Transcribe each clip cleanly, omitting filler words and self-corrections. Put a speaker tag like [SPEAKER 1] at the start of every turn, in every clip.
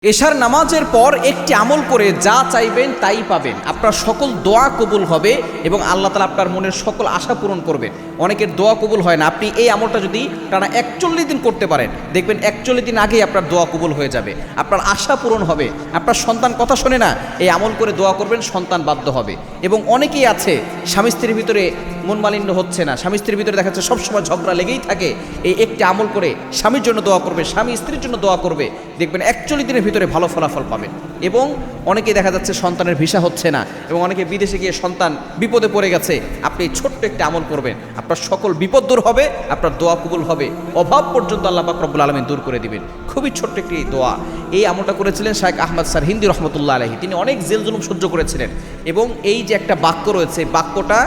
[SPEAKER 1] এশার নামাজের পর একটি আমল করে যা চাইবেন তাই পাবেন। আপনার সকল দোয়া কবুল হবে এবং আল্লাহ তাআলা আপনার মনের সকল আশা পূরণ করবেন। অনেকের দোয়া কবুল হয় না, আপনি এই আমলটা যদি টানা 41 দিন করতে পারেন, দেখবেন 41 দিন আগেই আপনার দোয়া কবুল হয়ে যাবে, আপনার আশা পূরণ হবে। আপনার সন্তান কথা শোনে না, এই আমল করে দোয়া করবেন, সন্তান বাধ্য হবে। এবং অনেকেই আছে স্বামী স্ত্রীর ভিতরে মন মালিন্য হচ্ছে না, স্বামী স্ত্রীর ভিতরে দেখা যাচ্ছে সবসময় ঝগড়া লেগেই থাকে। এই একটি আমল করে স্বামীর জন্য দোয়া করবে, স্বামী স্ত্রীর জন্য দোয়া করবে, দেখবেন 41 দিনের ভিতরে ভালো ফলাফল পাবেন। এবং অনেকেই দেখা যাচ্ছে সন্তানের ভিসা হচ্ছে না এবং অনেকে বিদেশে গিয়ে সন্তান বিপদে পড়ে গেছে। আপনি ছোট্ট একটি আমল করবেন, আপনার সকল বিপদ দূর হবে, আপনার দোয়া কবুল হবে, অভাব পর্যন্ত আল্লাহ পাক রব্বুল আলামিন দূর করে দিবেন। খুবই ছোট্ট একটি দোয়া। এই আমলটা করেছিলেন শাইখ আহমদ সারহিন্দি রহমতুল্লাহ আলাইহি। তিনি অনেক জেল জুলুম সহ্য করেছিলেন এবং এই যে একটা বাক্য রয়েছে, বাক্যটা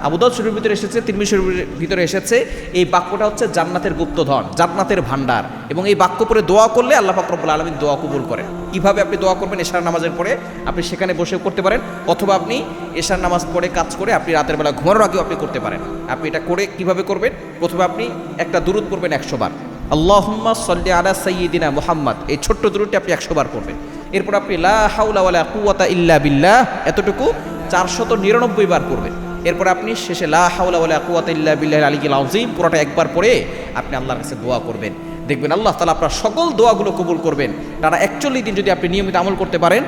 [SPEAKER 1] আবু দাউদ শরীফের ভিতরে এসেছে, তিরমিজি শরীফের ভিতরে এসেছে। এই বাক্যটা হচ্ছে জান্নাতের গুপ্তধন, জান্নাতের ভান্ডার। এবং এই বাক্য পরে দোয়া করলে আল্লাহ পাক রব্বুল আলামিন দোয়া কবুল করেন। কিভাবে আপনি দোয়া করবেন? এশার নামাজের পরে আপনি সেখানে বসে করতে পারেন, অথবা আপনি এশার নামাজ পড়ে কাজ করে আপনি রাতের বেলা ঘুমানোর আগেও আপনি করতে পারেন। আপনি এটা করে কিভাবে করবেন? প্রথমে আপনি একটা দুরূদ পড়বেন 100 বার, আল্লাহুম্মা সাল্লি আলা সাইয়্যিদিনা মুহাম্মদ। এই ছোট্ট দুরূদটি আপনি 100 বার পড়বেন। এরপর আপনি লা হাওলা ওয়ালা কুওয়াতা ইল্লা বিল্লাহ এতটুকু 499 বার পড়বেন। এরপর আপনি শেষে লা হাওলা ওয়ালা কুওয়াতা ইল্লা বিল্লাহিল আলিয়্যিল আযীম পুরোটা একবার পড়ে আপনি আল্লাহর কাছে দোয়া করবেন। দেখবেন আল্লাহ তাআলা আপনার সকল দোয়াগুলো কবুল করবেন। টানা 41 দিন যদি আপনি নিয়মিত আমল করতে পারেন,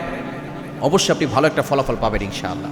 [SPEAKER 1] অবশ্যই আপনি ভালো একটা ফলাফল পাবেন ইনশাআল্লাহ।